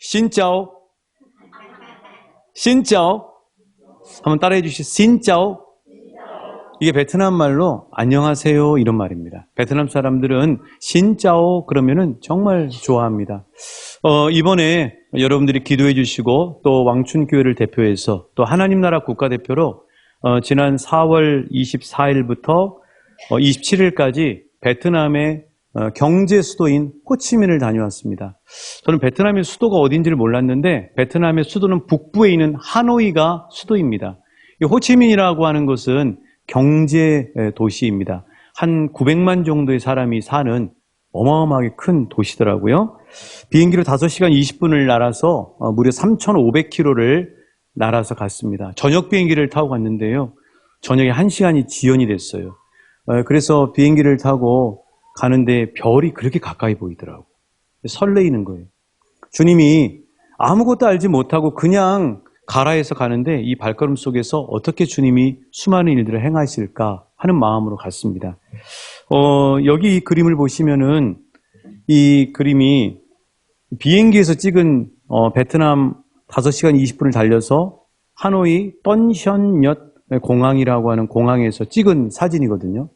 신짜오. 신짜오. 한번 따라해 주시죠. 신짜오. 이게 베트남 말로 안녕하세요 이런 말입니다. 베트남 사람들은 신짜오 그러면은 정말 좋아합니다. 이번에 여러분들이 기도해 주시고 또 왕춘교회를 대표해서 또 하나님 나라 국가대표로 지난 4월 24일부터 27일까지 베트남의 경제 수도인 호치민을 다녀왔습니다. 저는 베트남의 수도가 어딘지를 몰랐는데 베트남의 수도는 북부에 있는 하노이가 수도입니다. 이 호치민이라고 하는 것은 경제 도시입니다. 한 900만 정도의 사람이 사는 어마어마하게 큰 도시더라고요. 비행기로 5시간 20분을 날아서 무려 3,500km를 날아서 갔습니다. 저녁 비행기를 타고 갔는데요. 저녁에 1시간이 지연이 됐어요. 그래서 비행기를 타고 가는데 별이 그렇게 가까이 보이더라고요. 설레이는 거예요. 주님이 아무것도 알지 못하고 그냥 가라에서 가는데 이 발걸음 속에서 어떻게 주님이 수많은 일들을 행하실까 하는 마음으로 갔습니다. 여기 이 그림을 보시면은 이 그림이 비행기에서 찍은 베트남 5시간 20분을 달려서 하노이 떤현엿 공항이라고 하는 공항에서 찍은 사진이거든요.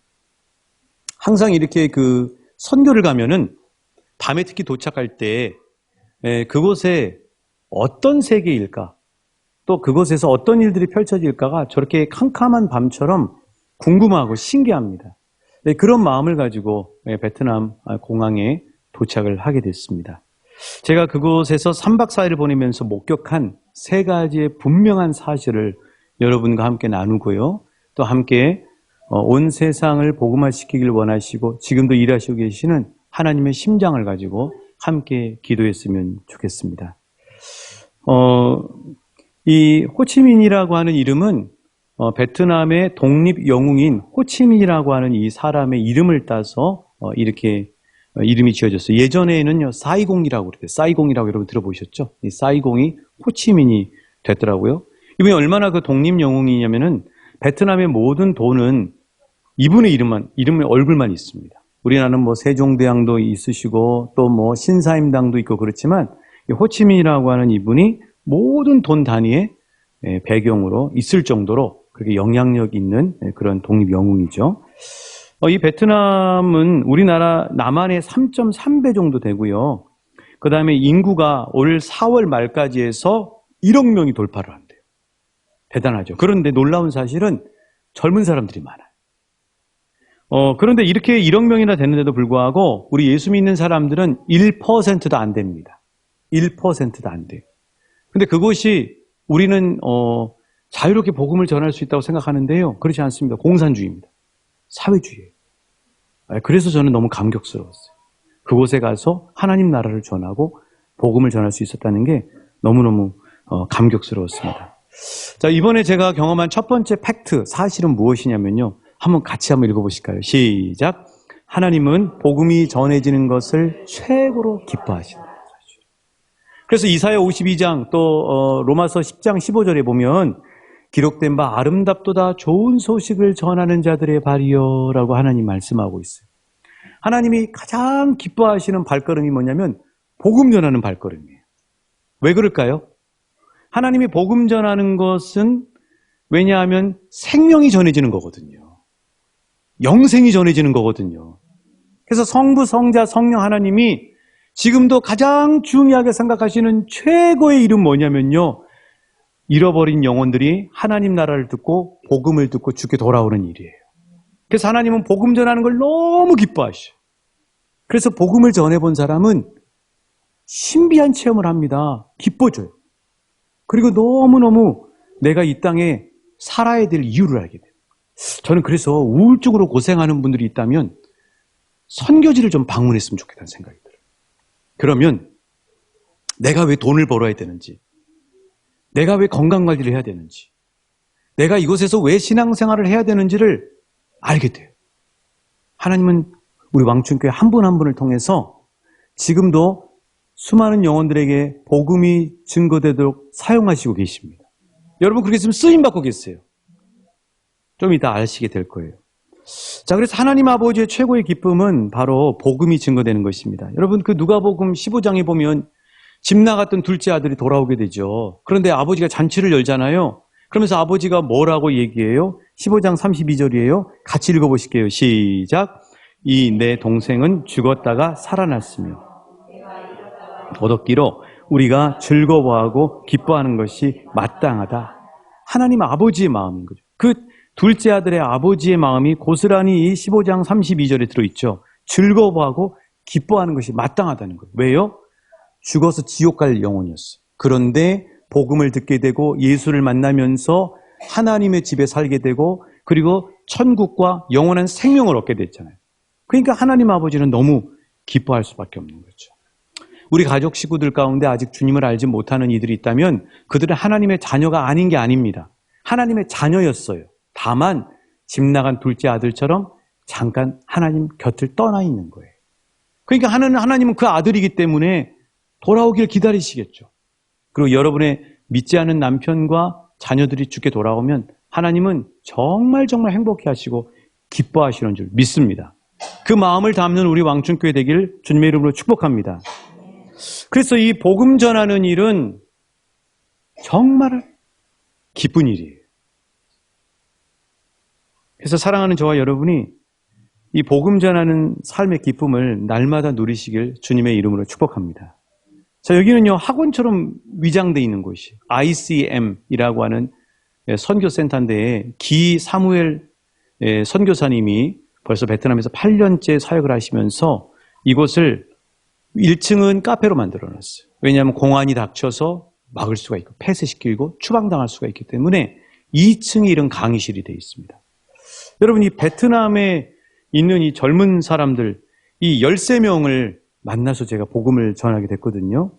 항상 이렇게 그 선교를 가면은 밤에 특히 도착할 때 그곳에 어떤 세계일까? 또 그곳에서 어떤 일들이 펼쳐질까가 저렇게 캄캄한 밤처럼 궁금하고 신기합니다. 그런 마음을 가지고 베트남 공항에 도착을 하게 됐습니다. 제가 그곳에서 3박 4일을 보내면서 목격한 3가지의 분명한 사실을 여러분과 함께 나누고요. 또 함께 온 세상을 복음화시키길 원하시고 지금도 일하시고 계시는 하나님의 심장을 가지고 함께 기도했으면 좋겠습니다. 이 호치민이라고 하는 이름은 베트남의 독립 영웅인 호치민이라고 하는 이 사람의 이름을 따서 이렇게 이름이 지어졌어요. 예전에는요 사이공이라고 그랬어요. 사이공이라고 여러분 들어보셨죠? 이 사이공이 호치민이 됐더라고요. 이분이 얼마나 그 독립 영웅이냐면은 베트남의 모든 돈은 이분의 이름의 얼굴만 있습니다. 우리나라는 뭐 세종대왕도 있으시고 또 뭐 신사임당도 있고 그렇지만 이 호치민이라고 하는 이분이 모든 돈 단위의 배경으로 있을 정도로 그렇게 영향력 있는 그런 독립 영웅이죠. 이 베트남은 우리나라 남한의 3.3배 정도 되고요. 그 다음에 인구가 올 4월 말까지 해서 1억 명이 돌파를 한대요. 대단하죠. 그런데 놀라운 사실은 젊은 사람들이 많아요. 그런데 이렇게 1억 명이나 되는데도 불구하고 우리 예수 믿는 사람들은 1%도 안 됩니다. 1%도 안 돼요. 근데 그것이 우리는 자유롭게 복음을 전할 수 있다고 생각하는데요. 그렇지 않습니다. 공산주의입니다. 사회주의예요. 그래서 저는 너무 감격스러웠어요. 그곳에 가서 하나님 나라를 전하고 복음을 전할 수 있었다는 게 너무너무 감격스러웠습니다. 자, 이번에 제가 경험한 첫 번째 팩트, 사실은 무엇이냐면요. 한번 같이 한번 읽어보실까요? 시작. 하나님은 복음이 전해지는 것을 최고로 기뻐하신다. 그래서 이사야 52장 또 로마서 10장 15절에 보면 기록된 바 아름답도다 좋은 소식을 전하는 자들의 발이여 라고 하나님 말씀하고 있어요. 하나님이 가장 기뻐하시는 발걸음이 뭐냐면 복음 전하는 발걸음이에요. 왜 그럴까요? 하나님이 복음 전하는 것은 왜냐하면 생명이 전해지는 거거든요. 영생이 전해지는 거거든요. 그래서 성부, 성자, 성령 하나님이 지금도 가장 중요하게 생각하시는 최고의 일은 뭐냐면요. 잃어버린 영혼들이 하나님 나라를 듣고 복음을 듣고 주께 돌아오는 일이에요. 그래서 하나님은 복음 전하는 걸 너무 기뻐하셔요. 그래서 복음을 전해본 사람은 신비한 체험을 합니다. 기뻐져요. 그리고 너무너무 내가 이 땅에 살아야 될 이유를 알게 돼요. 저는 그래서 우울증으로 고생하는 분들이 있다면 선교지를 좀 방문했으면 좋겠다는 생각이 들어요. 그러면 내가 왜 돈을 벌어야 되는지, 내가 왜 건강관리를 해야 되는지, 내가 이곳에서 왜 신앙생활을 해야 되는지를 알게 돼요. 하나님은 우리 왕춘교회 한 분 한 분을 통해서 지금도 수많은 영혼들에게 복음이 증거되도록 사용하시고 계십니다. 여러분 그렇게 있으면 쓰임받고 계세요. 좀 이따 아시게 될 거예요. 자, 그래서 하나님 아버지의 최고의 기쁨은 바로 복음이 증거되는 것입니다. 여러분 그 누가복음 15장에 보면 집 나갔던 둘째 아들이 돌아오게 되죠. 그런데 아버지가 잔치를 열잖아요. 그러면서 아버지가 뭐라고 얘기해요? 15장 32절이에요. 같이 읽어보실게요. 시작. 이 내 동생은 죽었다가 살아났으며 얻었기로 우리가 즐거워하고 기뻐하는 것이 마땅하다. 하나님 아버지의 마음인 거죠. 그 둘째 아들의 아버지의 마음이 고스란히 이 15장 32절에 들어있죠. 즐거워하고 기뻐하는 것이 마땅하다는 거예요. 왜요? 죽어서 지옥 갈 영혼이었어요. 그런데 복음을 듣게 되고 예수를 만나면서 하나님의 집에 살게 되고 그리고 천국과 영원한 생명을 얻게 됐잖아요. 그러니까 하나님 아버지는 너무 기뻐할 수밖에 없는 거죠. 우리 가족 식구들 가운데 아직 주님을 알지 못하는 이들이 있다면 그들은 하나님의 자녀가 아닌 게 아닙니다. 하나님의 자녀였어요. 다만 집 나간 둘째 아들처럼 잠깐 하나님 곁을 떠나 있는 거예요. 그러니까 하나님은 그 아들이기 때문에 돌아오길 기다리시겠죠. 그리고 여러분의 믿지 않은 남편과 자녀들이 주께 돌아오면 하나님은 정말 행복해 하시고 기뻐하시는 줄 믿습니다. 그 마음을 담는 우리 왕춘교회 되길 주님의 이름으로 축복합니다. 그래서 이 복음 전하는 일은 정말 기쁜 일이에요. 그래서 사랑하는 저와 여러분이 이 복음 전하는 삶의 기쁨을 날마다 누리시길 주님의 이름으로 축복합니다. 자, 여기는요, 학원처럼 위장되어 있는 곳이 ICM이라고 하는 선교센터인데 기 사무엘 선교사님이 벌써 베트남에서 8년째 사역을 하시면서 이곳을 1층은 카페로 만들어놨어요. 왜냐하면 공안이 닥쳐서 막을 수가 있고 폐쇄시키고 추방당할 수가 있기 때문에 2층에 이런 강의실이 되어 있습니다. 여러분, 이 베트남에 있는 이 젊은 사람들, 이 13명을 만나서 제가 복음을 전하게 됐거든요.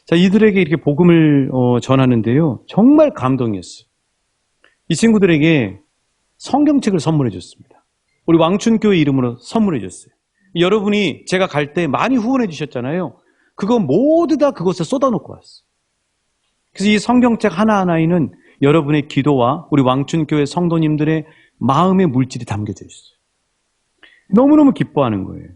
자, 이들에게 이렇게 복음을 전하는데요. 정말 감동이었어요. 이 친구들에게 성경책을 선물해 줬습니다. 우리 왕춘교회 이름으로 선물해 줬어요. 여러분이 제가 갈 때 많이 후원해 주셨잖아요. 그거 모두 다 그것에 쏟아놓고 왔어요. 그래서 이 성경책 하나하나에는 여러분의 기도와 우리 왕춘교회 성도님들의 마음의 물질이 담겨져 있어요. 너무너무 기뻐하는 거예요.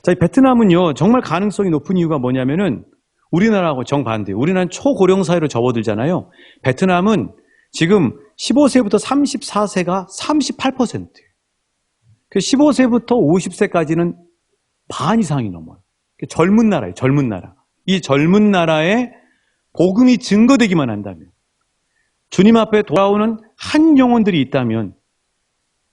자, 이 베트남은요, 정말 가능성이 높은 이유가 뭐냐면은 우리나라하고 정반대예요. 우리나라는 초고령 사회로 접어들잖아요. 베트남은 지금 15세부터 34세가 38%예요. 15세부터 50세까지는 반 이상이 넘어요. 젊은 나라예요, 젊은 나라. 이 젊은 나라에 복음이 증거되기만 한다면, 주님 앞에 돌아오는 한 영혼들이 있다면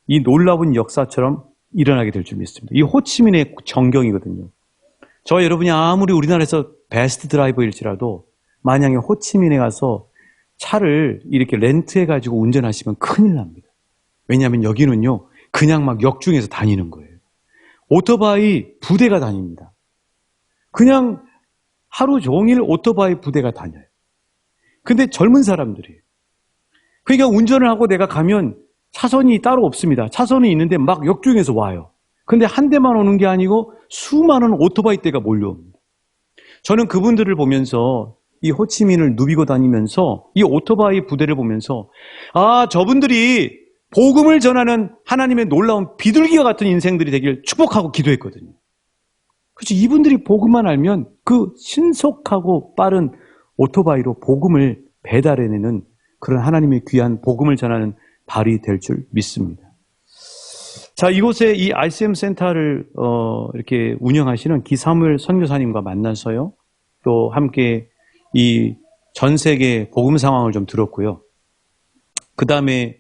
이 놀라운 역사처럼 일어나게 될 줄 믿습니다. 이 호치민의 정경이거든요. 저와 여러분이 아무리 우리나라에서 베스트 드라이버일지라도 만약에 호치민에 가서 차를 이렇게 렌트해가지고 운전하시면 큰일 납니다. 왜냐하면 여기는요, 그냥 막 역중에서 다니는 거예요. 오토바이 부대가 다닙니다. 그냥 하루 종일 오토바이 부대가 다녀요. 근데 젊은 사람들이에요. 그러니까 운전을 하고 내가 가면 차선이 따로 없습니다. 차선이 있는데 막 역중에서 와요. 근데 한 대만 오는 게 아니고 수많은 오토바이 떼가 몰려옵니다. 저는 그분들을 보면서 이 호치민을 누비고 다니면서 이 오토바이 부대를 보면서 아, 저분들이 복음을 전하는 하나님의 놀라운 비둘기와 같은 인생들이 되길 축복하고 기도했거든요. 그렇죠. 이분들이 복음만 알면 그 신속하고 빠른 오토바이로 복음을 배달해내는 그런 하나님의 귀한 복음을 전하는 발이 될 줄 믿습니다. 자, 이곳에 이 ICM 센터를 이렇게 운영하시는 기사무엘 선교사님과 만나서요. 또 함께 이 전 세계 복음 상황을 좀 들었고요. 그 다음에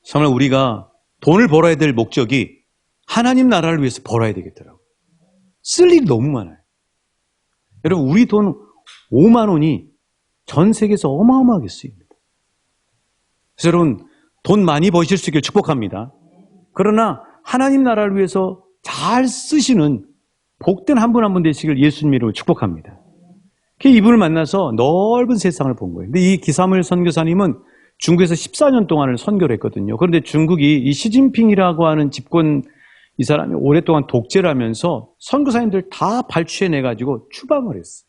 정말 우리가 돈을 벌어야 될 목적이 하나님 나라를 위해서 벌어야 되겠더라고요. 쓸 일이 너무 많아요. 여러분, 우리 돈 5만 원이 전 세계에서 어마어마하게 쓰입니다. 그래서 여러분, 돈 많이 버실 수 있길 축복합니다. 그러나 하나님 나라를 위해서 잘 쓰시는 복된 한 분 한 분 되시길 예수님 이름으로 축복합니다. 이분을 만나서 넓은 세상을 본 거예요. 근데 이 기사무엘 선교사님은 중국에서 14년 동안을 선교를 했거든요. 그런데 중국이 이 시진핑이라고 하는 집권 이 사람이 오랫동안 독재를 하면서 선교사님들 다 발췌해내가지고 추방을 했어요.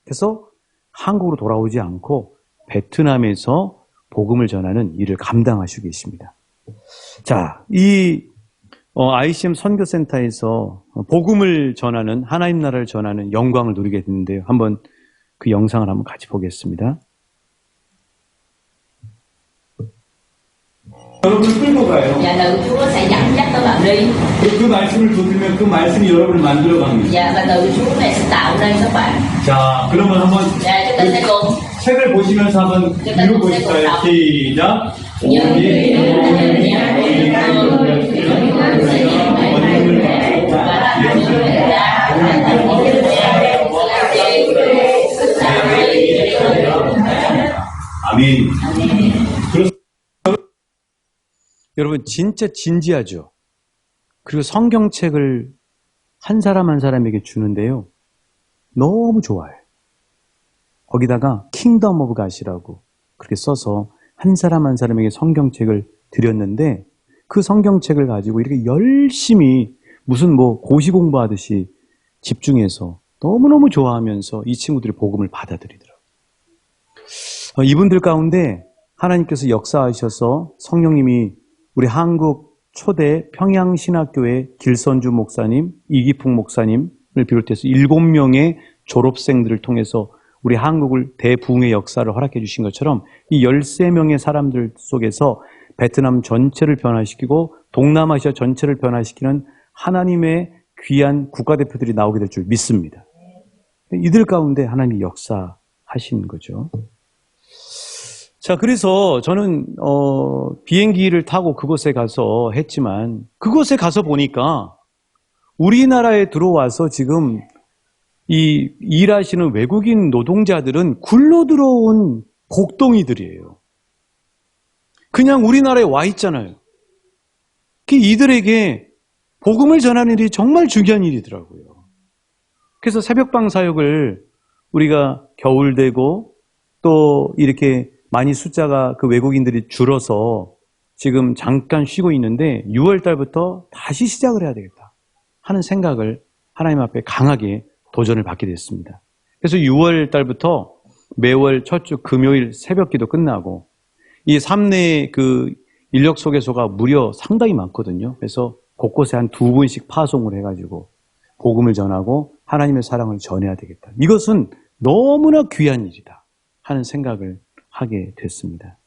그래서 한국으로 돌아오지 않고 베트남에서 복음을 전하는 일을 감당하시고 계십니다. 자, 이 ICM 선교센터에서 복음을 전하는, 하나님 나라를 전하는 영광을 누리게 됐는데요. 한번 그 영상을 한번 같이 보겠습니다. 여러분을 끌고 가요. Dạ, từ Chúa sẽ dẫn dắt các bạn đi. 그 말씀을 돋으면 그 말씀이 여러분을 만들어 갑니다. Dạ, và từ Chúa này sẽ tạo nên các bạn. 자, 그러면 한번 Dạ, chúng ta sẽ cùng. 책을 보시면서 한번 읽어보실까요? 시작. 아멘. 여러분 진짜 진지하죠. 그리고 성경책을 한 사람 한 사람에게 주는데요. 너무 좋아요. 거기다가 킹덤 오브 갓이라고 그렇게 써서 한 사람 한 사람에게 성경책을 드렸는데 그 성경책을 가지고 이렇게 열심히 무슨 뭐 고시 공부하듯이 집중해서 너무너무 좋아하면서 이 친구들이 복음을 받아들이더라고요. 이분들 가운데 하나님께서 역사하셔서 성령님이 우리 한국 초대 평양신학교의 길선주 목사님, 이기풍 목사님을 비롯해서 7명의 졸업생들을 통해서 우리 한국을 대부흥의 역사를 허락해 주신 것처럼 이 13명의 사람들 속에서 베트남 전체를 변화시키고 동남아시아 전체를 변화시키는 하나님의 귀한 국가대표들이 나오게 될 줄 믿습니다. 이들 가운데 하나님이 역사하신 거죠. 자, 그래서 저는 비행기를 타고 그곳에 가서 했지만 그곳에 가서 보니까 우리나라에 들어와서 지금 이 일하시는 외국인 노동자들은 굴러 들어온 복덩이들이에요. 그냥 우리나라에 와 있잖아요. 이들에게 복음을 전하는 일이 정말 중요한 일이더라고요. 그래서 새벽방 사역을 우리가 겨울 되고 또 이렇게 많이 숫자가 그 외국인들이 줄어서 지금 잠깐 쉬고 있는데 6월 달부터 다시 시작을 해야 되겠다 하는 생각을 하나님 앞에 강하게 도전을 받게 됐습니다. 그래서 6월 달부터 매월 첫 주 금요일 새벽 기도 끝나고 이 삼내 그 인력 소개소가 무려 상당히 많거든요. 그래서 곳곳에 한 2분씩 파송을 해가지고 복음을 전하고 하나님의 사랑을 전해야 되겠다. 이것은 너무나 귀한 일이다 하는 생각을 하게 됐습니다.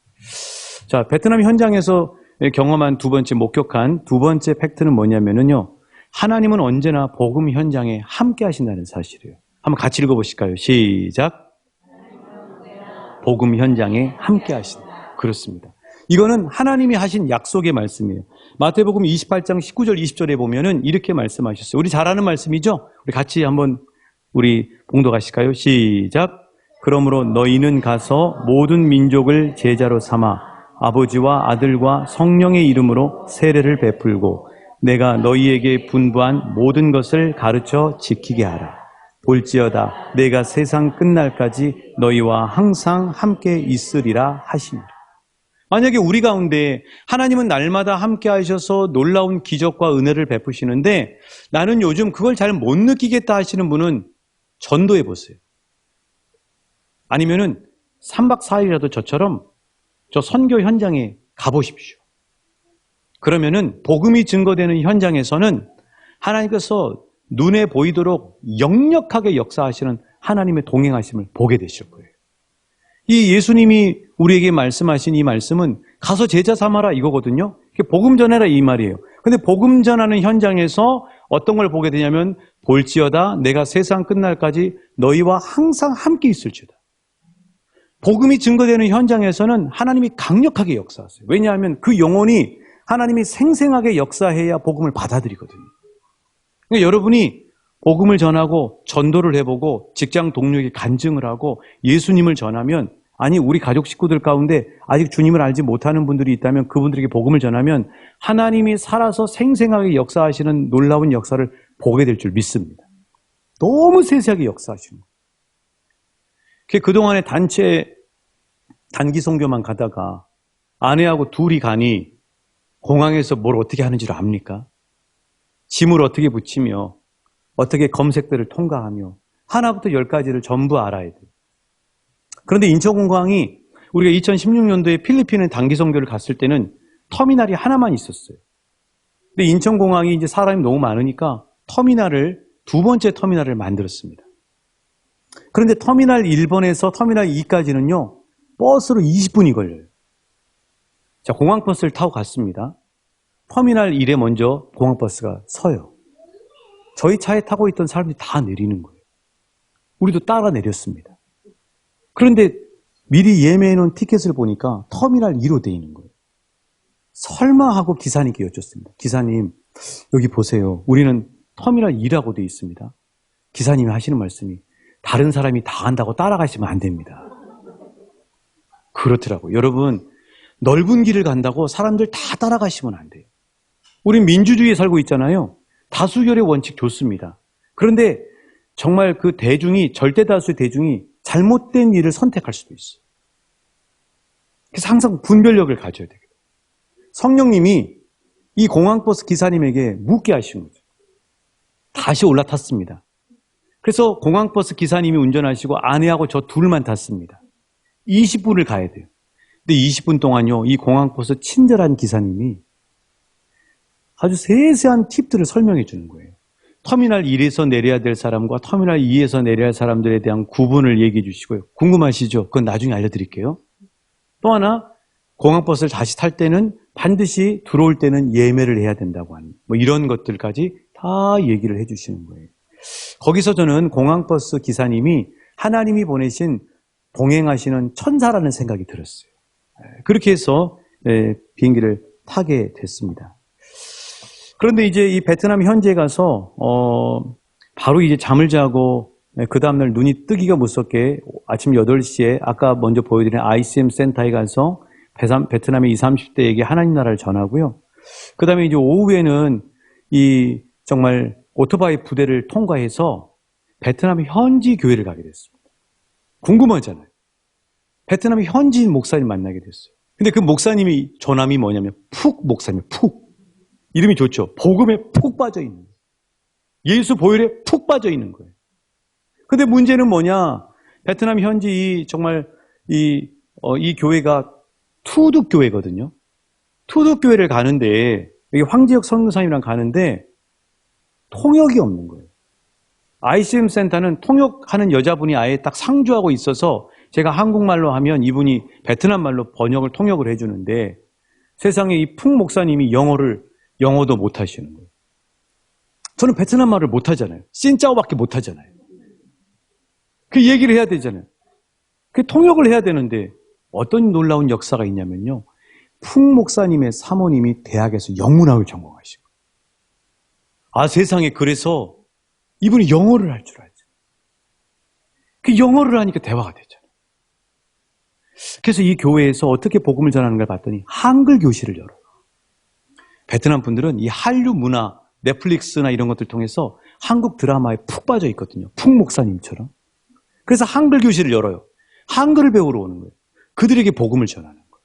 자, 베트남 현장에서 경험한 두 번째, 목격한 두 번째 팩트는 뭐냐면요. 하나님은 언제나 복음 현장에 함께 하신다는 사실이에요. 한번 같이 읽어보실까요? 시작. 복음 현장에 함께 하신다. 그렇습니다. 이거는 하나님이 하신 약속의 말씀이에요. 마태복음 28장 19절 20절에 보면은 이렇게 말씀하셨어요. 우리 잘 아는 말씀이죠? 우리 같이 한번 우리 봉독하실까요? 시작. 그러므로 너희는 가서 모든 민족을 제자로 삼아 아버지와 아들과 성령의 이름으로 세례를 베풀고 내가 너희에게 분부한 모든 것을 가르쳐 지키게 하라. 볼지어다 내가 세상 끝날까지 너희와 항상 함께 있으리라 하시니라. 만약에 우리 가운데 하나님은 날마다 함께 하셔서 놀라운 기적과 은혜를 베푸시는데 나는 요즘 그걸 잘 못 느끼겠다 하시는 분은 전도해 보세요. 아니면은 3박 4일이라도 저처럼 저 선교 현장에 가보십시오. 그러면은 복음이 증거되는 현장에서는 하나님께서 눈에 보이도록 역력하게 역사하시는 하나님의 동행하심을 보게 되실 거예요. 이 예수님이 우리에게 말씀하신 이 말씀은 가서 제자 삼아라 이거거든요. 복음 전해라 이 말이에요. 근데 복음 전하는 현장에서 어떤 걸 보게 되냐면 볼지어다 내가 세상 끝날까지 너희와 항상 함께 있을지어다. 복음이 증거되는 현장에서는 하나님이 강력하게 역사하세요. 왜냐하면 그 영혼이 하나님이 생생하게 역사해야 복음을 받아들이거든요. 그러니까 여러분이 복음을 전하고 전도를 해보고 직장 동료에게 간증을 하고 예수님을 전하면 아니 우리 가족 식구들 가운데 아직 주님을 알지 못하는 분들이 있다면 그분들에게 복음을 전하면 하나님이 살아서 생생하게 역사하시는 놀라운 역사를 보게 될 줄 믿습니다. 너무 세세하게 역사하시는 거예요. 그동안에 단기 선교만 가다가 아내하고 둘이 가니 공항에서 뭘 어떻게 하는지를 압니까? 짐을 어떻게 붙이며 어떻게 검색대를 통과하며 하나부터 10까지를 전부 알아야 돼요. 그런데 인천공항이 우리가 2016년도에 필리핀에 단기 선교를 갔을 때는 터미널이 하나만 있었어요. 근데 인천공항이 이제 사람이 너무 많으니까 두 번째 터미널을 만들었습니다. 그런데 터미널 1번에서 터미널 2까지는요, 버스로 20분이 걸려요. 자, 공항버스를 타고 갔습니다. 터미널 1에 먼저 공항버스가 서요. 저희 차에 타고 있던 사람들이 다 내리는 거예요. 우리도 따라 내렸습니다. 그런데 미리 예매해 놓은 티켓을 보니까 터미널 2로 돼 있는 거예요. 설마 하고 기사님께 여쭙습니다. 기사님, 여기 보세요. 우리는 터미널 2라고 돼 있습니다. 기사님이 하시는 말씀이 다른 사람이 다 한다고 따라가시면 안 됩니다. 그렇더라고요. 여러분, 넓은 길을 간다고 사람들 다 따라가시면 안 돼요. 우린 민주주의에 살고 있잖아요. 다수결의 원칙 좋습니다. 그런데 정말 그 대중이, 절대 다수의 대중이 잘못된 일을 선택할 수도 있어요. 그래서 항상 분별력을 가져야 돼요. 성령님이 이 공항버스 기사님에게 묻게 하신 거죠. 다시 올라탔습니다. 그래서 공항버스 기사님이 운전하시고 아내하고 저 둘만 탔습니다. 20분을 가야 돼요. 근데 20분 동안요, 이 공항버스 친절한 기사님이 아주 세세한 팁들을 설명해 주는 거예요. 터미널 1에서 내려야 될 사람과 터미널 2에서 내려야 할 사람들에 대한 구분을 얘기해 주시고요. 궁금하시죠? 그건 나중에 알려드릴게요. 또 하나, 공항버스를 다시 탈 때는 반드시 들어올 때는 예매를 해야 된다고 하는, 뭐 이런 것들까지 다 얘기를 해 주시는 거예요. 거기서 저는 공항버스 기사님이 하나님이 보내신 동행하시는 천사라는 생각이 들었어요. 그렇게 해서 비행기를 타게 됐습니다. 그런데 이제 이 베트남 현지에 가서 바로 이제 잠을 자고 그 다음날 눈이 뜨기가 무섭게 아침 8시에 아까 먼저 보여드린 ICM 센터에 가서 베트남의 20, 30대에게 하나님 나라를 전하고요. 그 다음에 이제 오후에는 이 정말 오토바이 부대를 통과해서 베트남 현지 교회를 가게 됐습니다. 궁금하잖아요. 베트남 현지인 목사님 만나게 됐어요. 근데 그 목사님이 조남이 뭐냐면 푹 목사님, 푹. 이름이 좋죠. 복음에 푹 빠져 있는 거예요. 예수 보혈에 푹 빠져 있는 거예요. 근데 문제는 뭐냐? 베트남 현지 정말 이 교회가 투둑 교회거든요. 투둑 교회를 가는데 여기 황지혁 선교사님이랑 가는데 통역이 없는 거예요. ICM 센터는 통역하는 여자분이 아예 딱 상주하고 있어서 제가 한국말로 하면 이분이 베트남 말로 번역을 통역을 해주는데 세상에 이 푹 목사님이 영어도 못 하시는 거예요. 저는 베트남 말을 못 하잖아요. 씬짜오밖에 못 하잖아요. 그 얘기를 해야 되잖아요. 그 통역을 해야 되는데 어떤 놀라운 역사가 있냐면요. 푹 목사님의 사모님이 대학에서 영문학을 전공하시고 세상에 그래서 이분이 영어를 할 줄 알죠. 그 영어를 하니까 대화가 되잖아요. 그래서 이 교회에서 어떻게 복음을 전하는가 봤더니 한글 교실을 열어요. 베트남 분들은 이 한류 문화, 넷플릭스나 이런 것들 통해서 한국 드라마에 푹 빠져 있거든요. 푹 목사님처럼. 그래서 한글 교실을 열어요. 한글을 배우러 오는 거예요. 그들에게 복음을 전하는 거예요.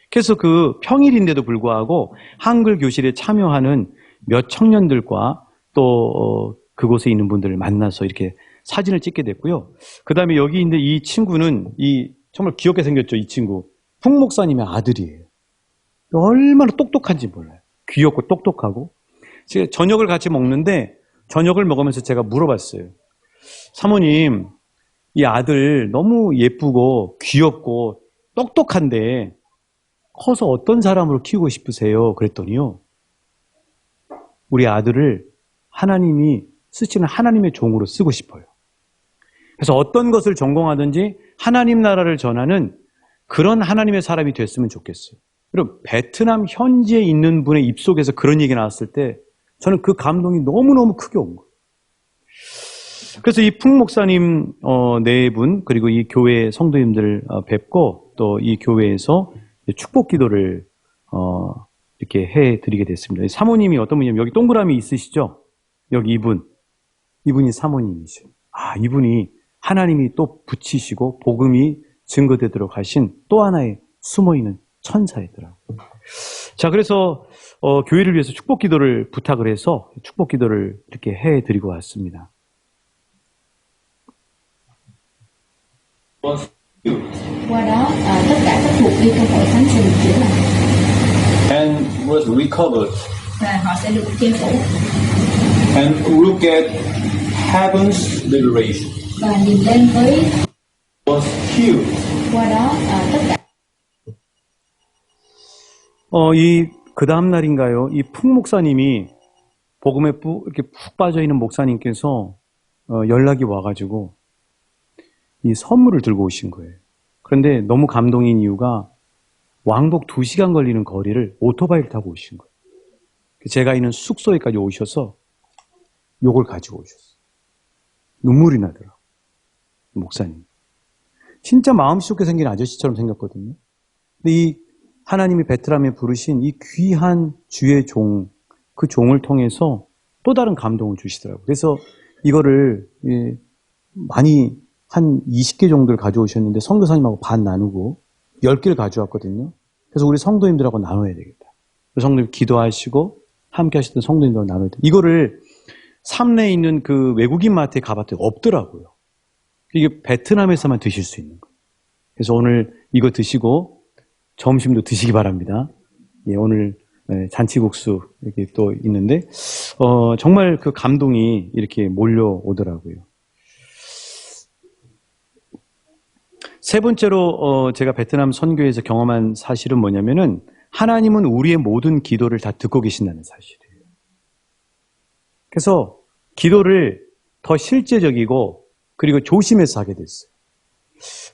그래서 그 평일인데도 불구하고 한글 교실에 참여하는 몇 청년들과 또 그곳에 있는 분들을 만나서 이렇게 사진을 찍게 됐고요. 그 다음에 여기 있는 이 친구는 정말 귀엽게 생겼죠. 이 친구. 푹 목사님의 아들이에요. 얼마나 똑똑한지 몰라요. 귀엽고 똑똑하고. 제가 저녁을 같이 먹는데 저녁을 먹으면서 제가 물어봤어요. 사모님, 이 아들 너무 예쁘고 귀엽고 똑똑한데 커서 어떤 사람으로 키우고 싶으세요? 그랬더니요. 우리 아들을 하나님이 쓰시는 하나님의 종으로 쓰고 싶어요. 그래서 어떤 것을 전공하든지 하나님 나라를 전하는 그런 하나님의 사람이 됐으면 좋겠어요. 그럼 베트남 현지에 있는 분의 입속에서 그런 얘기 나왔을 때 저는 그 감동이 너무너무 크게 온 거예요. 그래서 이 푹 목사님 네 분 그리고 이 교회 성도님들 뵙고 또 이 교회에서 축복 기도를 이렇게 해드리게 됐습니다. 사모님이 어떤 분이냐면 여기 동그라미 있으시죠? 여기 이분이 사모님이죠. 이분이 하나님이 또 붙이시고 복음이 증거되도록 하신 또 하나의 숨어있는 천사이더라고요. 자, 그래서 교회를 위해서 축복 기도를 부탁을 해서 축복 기도를 이렇게 해드리고 왔습니다. Qua đó tất cả các mục tiêu trong hội thánh sẽ được chữa lành and was recovered. và họ sẽ được che phủ. And look at heaven's liberation và nhìn lên với was huge. qua đó tất cả 그 다음 날인가요? 이 푹 목사님이 복음에 이렇게 푹 빠져 있는 목사님께서 연락이 와가지고 이 선물을 들고 오신 거예요. 그런데 너무 감동인 이유가 왕복 2시간 걸리는 거리를 오토바이를 타고 오신 거예요. 제가 있는 숙소에까지 오셔서 요걸 가지고 오셨어요. 눈물이 나더라고요. 목사님. 진짜 마음씨 좋게 생긴 아저씨처럼 생겼거든요. 근데 이 하나님이 베트남에 부르신 이 귀한 주의 종, 그 종을 통해서 또 다른 감동을 주시더라고요. 그래서 이거를 많이 한 20개 정도를 가져오셨는데 선교사님하고 반 나누고 10개를 가져왔거든요. 그래서 우리 성도님들하고 나눠야 되겠다. 성도님 기도하시고 함께 하시던 성도님들하고 나눠야 되겠다. 이거를 삼내에 있는 그 외국인 마트에 가봤더니 없더라고요. 이게 베트남에서만 드실 수 있는 거예요. 그래서 오늘 이거 드시고 점심도 드시기 바랍니다. 예, 오늘 잔치국수 이렇게 또 있는데 정말 그 감동이 이렇게 몰려오더라고요. 세 번째로 제가 베트남 선교에서 경험한 사실은 뭐냐면은 하나님은 우리의 모든 기도를 다 듣고 계신다는 사실이에요. 그래서 기도를 더 실제적이고 그리고 조심해서 하게 됐어요.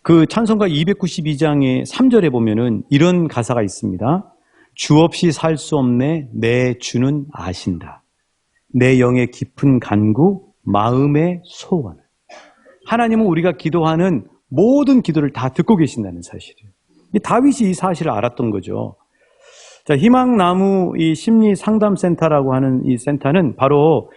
그 찬송가 292장의 3절에 보면은 이런 가사가 있습니다. 주 없이 살 수 없네 내 주는 아신다. 내 영의 깊은 간구 마음의 소원을. 하나님은 우리가 기도하는 모든 기도를 다 듣고 계신다는 사실이에요. 다윗이 이 사실을 알았던 거죠. 자, 희망나무 이 심리 상담센터라고 하는 이 센터는 바로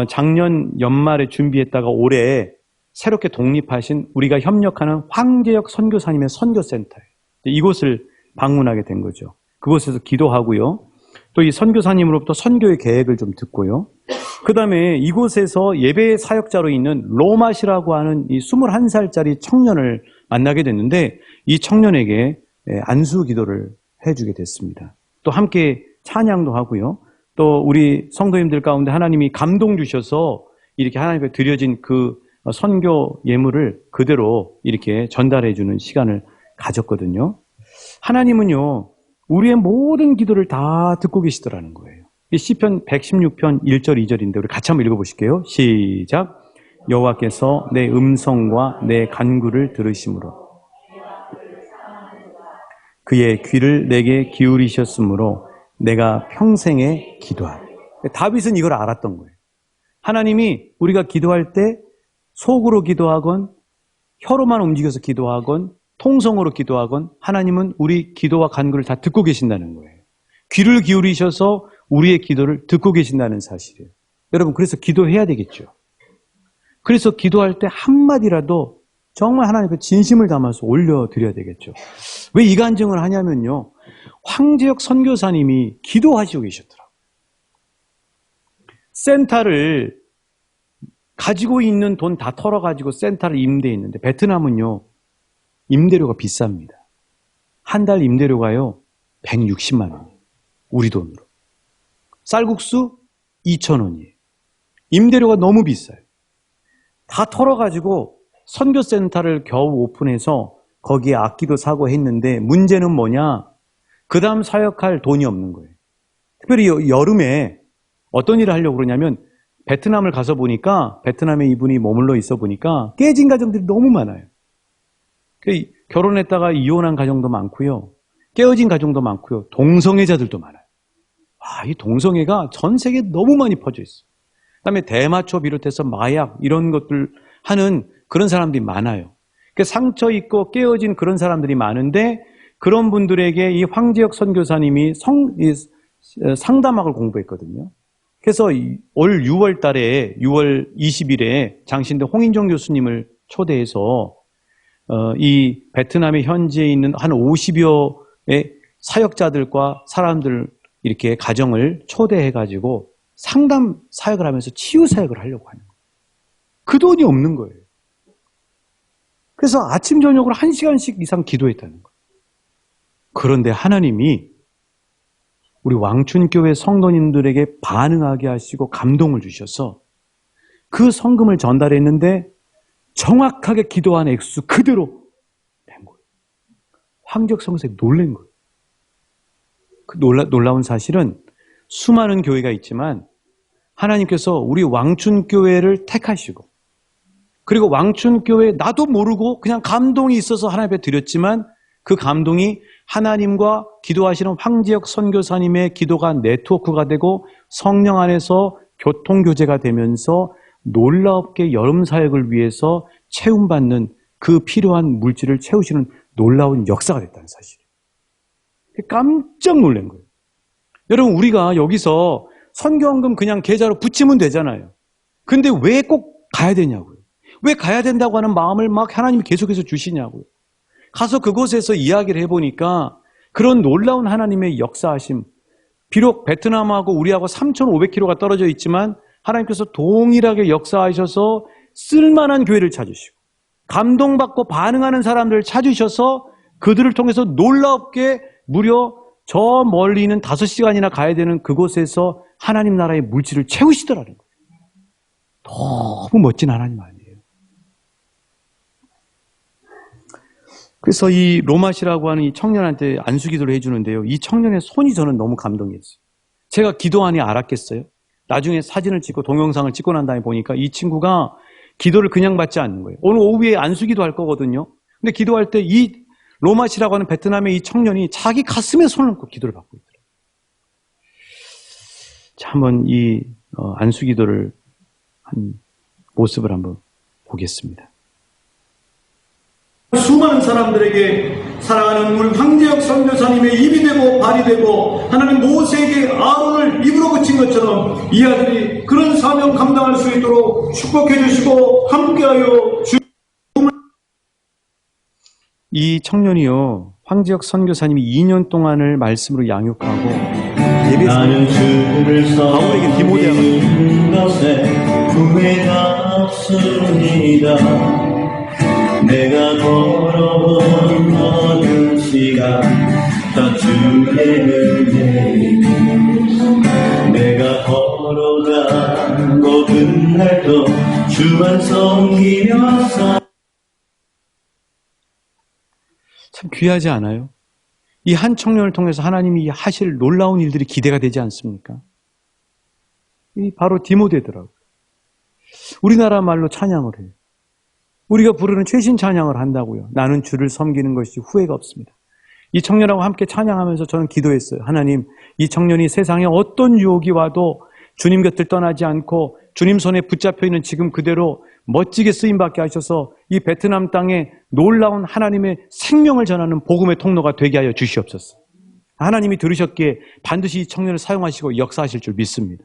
작년 연말에 준비했다가 올해 새롭게 독립하신 우리가 협력하는 황재혁 선교사님의 선교센터예요. 이곳을 방문하게 된 거죠. 그곳에서 기도하고요. 또 이 선교사님으로부터 선교의 계획을 좀 듣고요. 그 다음에 이곳에서 예배 사역자로 있는 로마시라고 하는 이 21살짜리 청년을 만나게 됐는데 이 청년에게 안수 기도를 해주게 됐습니다. 또 함께 찬양도 하고요. 또 우리 성도님들 가운데 하나님이 감동 주셔서 이렇게 하나님께 드려진 그 선교 예물을 그대로 이렇게 전달해주는 시간을 가졌거든요. 하나님은요, 우리의 모든 기도를 다 듣고 계시더라는 거예요. 이 시편 116편 1절 2절인데 우리 같이 한번 읽어보실게요. 시작. 여호와께서 내 음성과 내 간구를 들으심으로 그의 귀를 내게 기울이셨으므로 내가 평생에 기도하리. 다윗은 이걸 알았던 거예요. 하나님이 우리가 기도할 때 속으로 기도하건 혀로만 움직여서 기도하건 통성으로 기도하건 하나님은 우리 기도와 간구를 다 듣고 계신다는 거예요. 귀를 기울이셔서 우리의 기도를 듣고 계신다는 사실이에요. 여러분, 그래서 기도해야 되겠죠. 그래서 기도할 때 한마디라도 정말 하나님 앞에 진심을 담아서 올려드려야 되겠죠. 왜 이 간증을 하냐면요. 황재혁 선교사님이 기도하시고 계셨더라고요. 센터를 가지고 있는 돈 다 털어가지고 센터를 임대했는데 베트남은요. 임대료가 비쌉니다. 한 달 임대료가요. 160만 원이에요. 우리 돈으로. 쌀국수 2,000원이에요. 임대료가 너무 비싸요. 다 털어가지고 선교센터를 겨우 오픈해서 거기에 악기도 사고 했는데 문제는 뭐냐? 그 다음 사역할 돈이 없는 거예요. 특별히 여름에 어떤 일을 하려고 그러냐면 베트남을 가서 보니까 베트남에 이분이 머물러 있어 보니까 깨진 가정들이 너무 많아요. 결혼했다가 이혼한 가정도 많고요. 깨어진 가정도 많고요. 동성애자들도 많아요. 이 동성애가 전 세계에 너무 많이 퍼져 있어요. 그다음에 대마초 비롯해서 마약 이런 것들 하는 그런 사람들이 많아요. 상처 있고 깨어진 그런 사람들이 많은데 그런 분들에게 이 황재혁 선교사님이 상담학을 공부했거든요. 그래서 올 6월 달에 6월 20일에 장신대 홍인정 교수님을 초대해서 이 베트남에 현지에 있는 한 50여의 사역자들과 사람들 이렇게 가정을 초대해가지고 상담 사역을 하면서 치유 사역을 하려고 하는 거예요. 그 돈이 없는 거예요. 그래서 아침 저녁으로 1시간씩 이상 기도했다는 거예요. 그런데 하나님이 우리 왕춘교회 성도님들에게 반응하게 하시고 감동을 주셔서 그 성금을 전달했는데 정확하게 기도한 액수 그대로 낸 거예요. 황지혁 선교사님이 놀란 거예요. 그 놀라운 사실은 수많은 교회가 있지만 하나님께서 우리 왕춘교회를 택하시고 그리고 왕춘교회 나도 모르고 그냥 감동이 있어서 하나님 앞에 드렸지만 그 감동이 하나님과 기도하시는 황지혁 선교사님의 기도가 네트워크가 되고 성령 안에서 교통교제가 되면서 놀랍게 여름 사역을 위해서 채움받는 그 필요한 물질을 채우시는 놀라운 역사가 됐다는 사실이에요. 깜짝 놀란 거예요. 여러분 우리가 여기서 선교헌금 그냥 계좌로 붙이면 되잖아요. 근데 왜 꼭 가야 되냐고요. 왜 가야 된다고 하는 마음을 막 하나님이 계속해서 주시냐고요. 가서 그곳에서 이야기를 해보니까 그런 놀라운 하나님의 역사하심, 비록 베트남하고 우리하고 3,500km가 떨어져 있지만 하나님께서 동일하게 역사하셔서 쓸만한 교회를 찾으시고 감동받고 반응하는 사람들을 찾으셔서 그들을 통해서 놀랍게 무려 저 멀리 있는 5시간이나 가야 되는 그곳에서 하나님 나라의 물질을 채우시더라는 거예요. 너무 멋진 하나님 아니에요. 그래서 이 로마시라고 하는 이 청년한테 안수기도를 해주는데요. 이 청년의 손이 저는 너무 감동이었어요. 제가 기도하니 알았겠어요? 나중에 사진을 찍고 동영상을 찍고 난 다음에 보니까 이 친구가 기도를 그냥 받지 않는 거예요. 오늘 오후에 안수기도 할 거거든요. 근데 기도할 때 이 로마시라고 하는 베트남의 이 청년이 자기 가슴에 손을 얹고 기도를 받고 있더라고요. 자, 한번 이 안수기도를 한 모습을 한번 보겠습니다. 수많은 사람들에게 사랑하는 우리 황지혁 선교사님의 입이 되고 발이 되고 하나님 모세에게 아론을 입으로 그친 것처럼 이 아들이 그런 사명 감당할 수 있도록 축복해 주시고 함께하여 주. 이 청년이요, 황지혁 선교사님이 2년 동안을 말씀으로 양육하고 예배에서 바울에게 디모데가 후회가 없습니다. 내가 걸어온 모든 시간 다 주의 은혜, 내가 걸어간 모든 날도 주만 섬기면서. 참 귀하지 않아요? 이 한 청년을 통해서 하나님이 하실 놀라운 일들이 기대가 되지 않습니까? 이 바로 디모데더라고요. 우리나라 말로 찬양을 해요. 우리가 부르는 최신 찬양을 한다고요. 나는 주를 섬기는 것이 후회가 없습니다. 이 청년하고 함께 찬양하면서 저는 기도했어요. 하나님, 이 청년이 세상에 어떤 유혹이 와도 주님 곁을 떠나지 않고 주님 손에 붙잡혀 있는 지금 그대로 멋지게 쓰임받게 하셔서 이 베트남 땅에 놀라운 하나님의 생명을 전하는 복음의 통로가 되게 하여 주시옵소서. 하나님이 들으셨기에 반드시 이 청년을 사용하시고 역사하실 줄 믿습니다.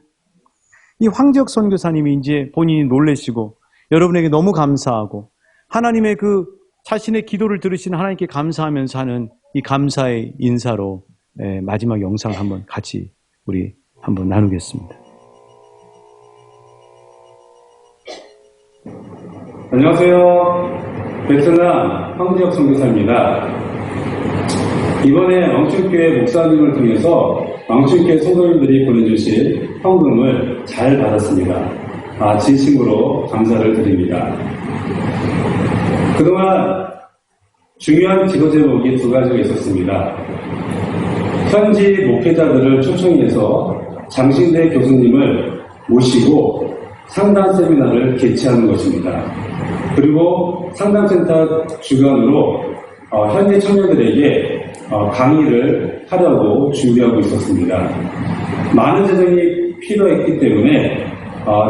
이 황지혁 선교사님이 이제 본인이 놀라시고 여러분에게 너무 감사하고 하나님의 그 자신의 기도를 들으신 하나님께 감사하면서 하는 이 감사의 인사로 마지막 영상을 한번 같이 우리 한번 나누겠습니다. 안녕하세요. 베트남 황지혁 선교사입니다. 이번에 왕춘교회 목사님을 통해서 왕춘교회 성도님들이 보내주신 헌금을 잘 받았습니다. 진심으로 감사를 드립니다. 그동안 중요한 기도 제목이 2가지가 있었습니다. 현지 목회자들을 초청해서 장신대 교수님을 모시고 상담 세미나를 개최하는 것입니다. 그리고 상담센터 주관으로 현지 청년들에게 강의를 하려고 준비하고 있었습니다. 많은 재정이 필요했기 때문에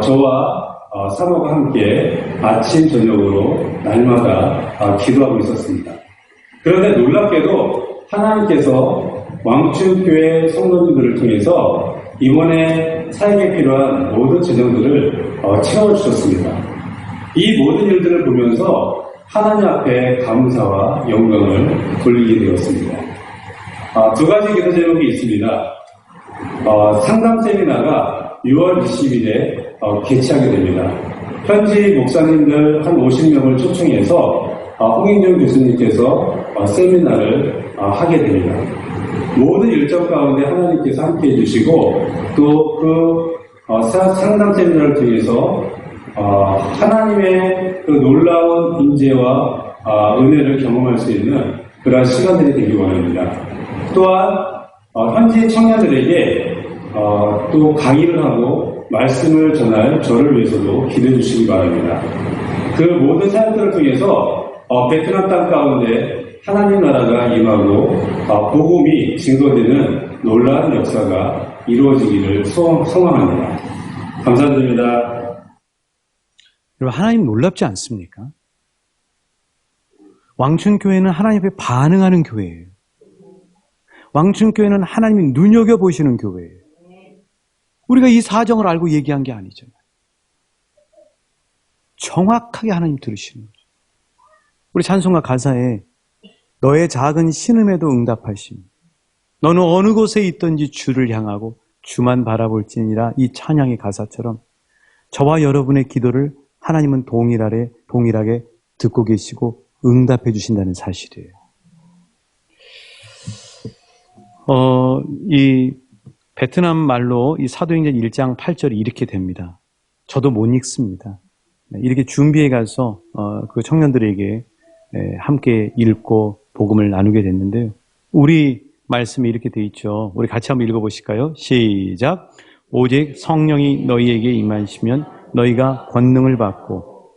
저와 사모가 함께 아침 저녁으로 날마다 기도하고 있었습니다. 그런데 놀랍게도 하나님께서 왕춘교회 성도님들을 통해서 이번에 사역에 필요한 모든 재정들을 채워주셨습니다. 이 모든 일들을 보면서 하나님 앞에 감사와 영광을 돌리게 되었습니다. 2가지 기도 제목이 있습니다. 상담 세미나가 6월 20일에 개최하게 됩니다. 현지 목사님들 한 50명을 초청해서 홍인종 교수님께서 세미나를 하게 됩니다. 모든 일정 가운데 하나님께서 함께 해주시고 또 그 상담 세미나를 통해서 하나님의 그 놀라운 인재와 은혜를 경험할 수 있는 그러한 시간들이 되기 원합니다. 또한 현지 청년들에게 또 강의를 하고 말씀을 전할 저를 위해서도 기도해 주시기 바랍니다. 그 모든 사역들을 통해서 베트남 땅 가운데 하나님 나라가 임하고 복음이 증거되는 놀라운 역사가 이루어지기를 소망합니다. 감사드립니다. 여러분, 하나님 놀랍지 않습니까? 왕춘교회는 하나님 앞에 반응하는 교회예요. 왕춘교회는 하나님이 눈여겨보시는 교회예요. 우리가 이 사정을 알고 얘기한 게 아니잖아요. 정확하게 하나님 들으시는 거죠. 우리 찬송가 가사에 너의 작은 신음에도 응답하심, 너는 어느 곳에 있든지 주를 향하고 주만 바라볼지니라, 이 찬양의 가사처럼 저와 여러분의 기도를 하나님은 동일하게 듣고 계시고 응답해 주신다는 사실이에요. 이 베트남 말로 이 사도행전 1장 8절이 이렇게 됩니다. 저도 못 읽습니다. 이렇게 준비해 가서 그 청년들에게 함께 읽고 복음을 나누게 됐는데요. 우리 말씀이 이렇게 돼 있죠. 우리 같이 한번 읽어보실까요? 시작. 오직 성령이 너희에게 임하시면 너희가 권능을 받고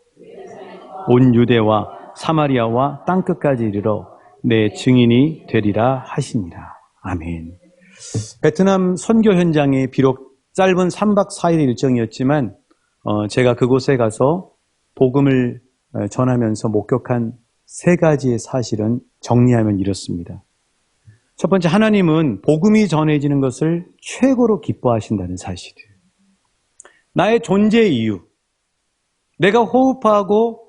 온 유대와 사마리아와 땅끝까지 이르러 내 증인이 되리라 하시니라. 아멘. 베트남 선교 현장에 비록 짧은 3박 4일의 일정이었지만 제가 그곳에 가서 복음을 전하면서 목격한 3가지의 사실은 정리하면 이렇습니다. 첫 번째, 하나님은 복음이 전해지는 것을 최고로 기뻐하신다는 사실이에요. 나의 존재의 이유, 내가 호흡하고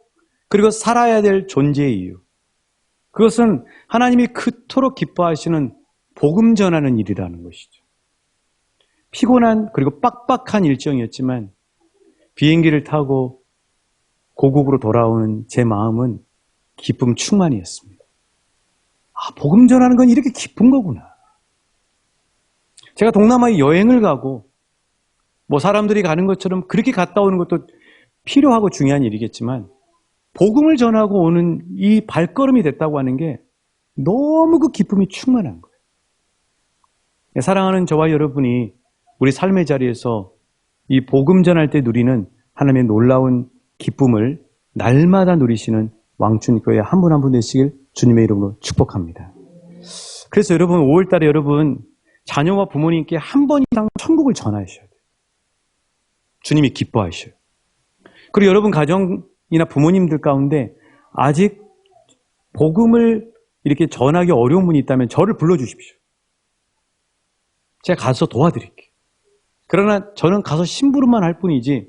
그리고 살아야 될 존재의 이유, 그것은 하나님이 그토록 기뻐하시는 복음 전하는 일이라는 것이죠. 피곤한 그리고 빡빡한 일정이었지만 비행기를 타고 고국으로 돌아오는 제 마음은 기쁨 충만이었습니다. 복음 전하는 건 이렇게 기쁜 거구나. 제가 동남아에 여행을 가고 사람들이 가는 것처럼 그렇게 갔다 오는 것도 필요하고 중요한 일이겠지만 복음을 전하고 오는 이 발걸음이 됐다고 하는 게 너무 그 기쁨이 충만한 거예요. 사랑하는 저와 여러분이 우리 삶의 자리에서 이 복음 전할 때 누리는 하나님의 놀라운 기쁨을 날마다 누리시는 왕춘교회 한 분 한 분 되시길 주님의 이름으로 축복합니다. 그래서 여러분 5월달에 여러분 자녀와 부모님께 한 번 이상 천국을 전하셔야 돼요. 주님이 기뻐하셔요. 그리고 여러분 가정이나 부모님들 가운데 아직 복음을 이렇게 전하기 어려운 분이 있다면 저를 불러주십시오. 제가 가서 도와드릴게요. 그러나 저는 가서 심부름만 할 뿐이지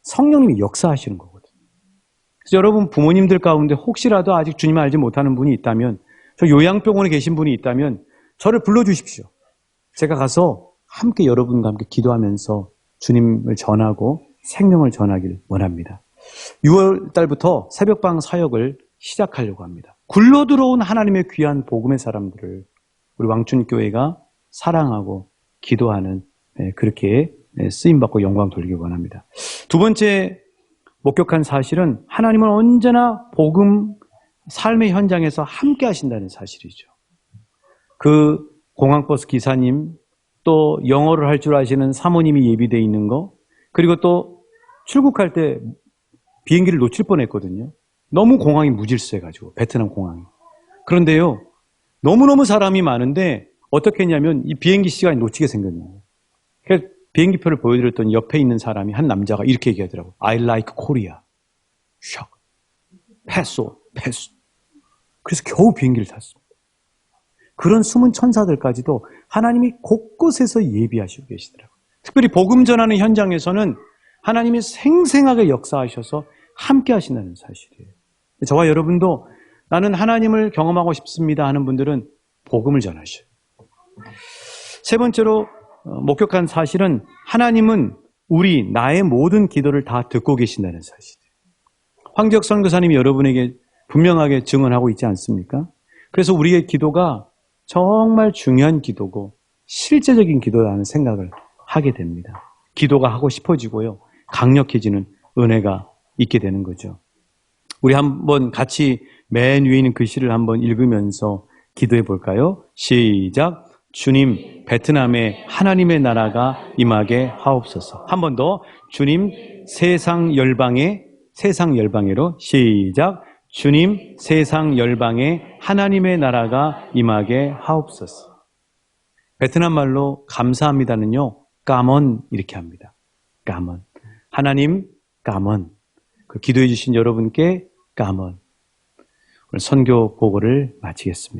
성령님이 역사하시는 거거든요. 그래서 여러분 부모님들 가운데 혹시라도 아직 주님을 알지 못하는 분이 있다면, 저 요양병원에 계신 분이 있다면 저를 불러주십시오. 제가 가서 함께 여러분과 함께 기도하면서 주님을 전하고 생명을 전하길 원합니다. 6월 달부터 새벽방 사역을 시작하려고 합니다. 굴러 들어온 하나님의 귀한 복음의 사람들을 우리 왕춘교회가 사랑하고 기도하는 그렇게 쓰임받고 영광 돌리기 원합니다. 두 번째 목격한 사실은 하나님은 언제나 복음 삶의 현장에서 함께 하신다는 사실이죠. 그 공항버스 기사님, 또 영어를 할 줄 아시는 사모님이 예비되어 있는 거, 그리고 또 출국할 때 비행기를 놓칠 뻔했거든요. 너무 공항이 무질서해가지고, 베트남 공항이. 그런데요, 너무너무 사람이 많은데 어떻게 했냐면 이 비행기 시간이 놓치게 생겼네요. 그래서 비행기표를 보여드렸더니 옆에 있는 사람이, 한 남자가 이렇게 얘기하더라고요. I like Korea. 샥. 패스. 그래서 겨우 비행기를 탔습니다. 그런 숨은 천사들까지도 하나님이 곳곳에서 예비하시고 계시더라고요. 특별히 복음 전하는 현장에서는 하나님이 생생하게 역사하셔서 함께 하신다는 사실이에요. 저와 여러분도 나는 하나님을 경험하고 싶습니다 하는 분들은 복음을 전하셔요. 세 번째로 목격한 사실은 하나님은 나의 모든 기도를 다 듣고 계신다는 사실이에요. 황지혁 선교사님이 여러분에게 분명하게 증언하고 있지 않습니까? 그래서 우리의 기도가 정말 중요한 기도고 실제적인 기도라는 생각을 하게 됩니다. 기도가 하고 싶어지고요. 강력해지는 은혜가 있게 되는 거죠. 우리 한번 같이 맨 위에 있는 글씨를 한번 읽으면서 기도해 볼까요? 시작. 주님, 베트남에 하나님의 나라가 임하게 하옵소서. 한 번 더. 주님, 세상 열방에로 시작. 주님, 세상 열방에 하나님의 나라가 임하게 하옵소서. 베트남 말로 감사합니다는요, 까먼 이렇게 합니다. 까먼. 하나님, 까먼. 기도해 주신 여러분께 까먼. 오늘 선교 보고를 마치겠습니다.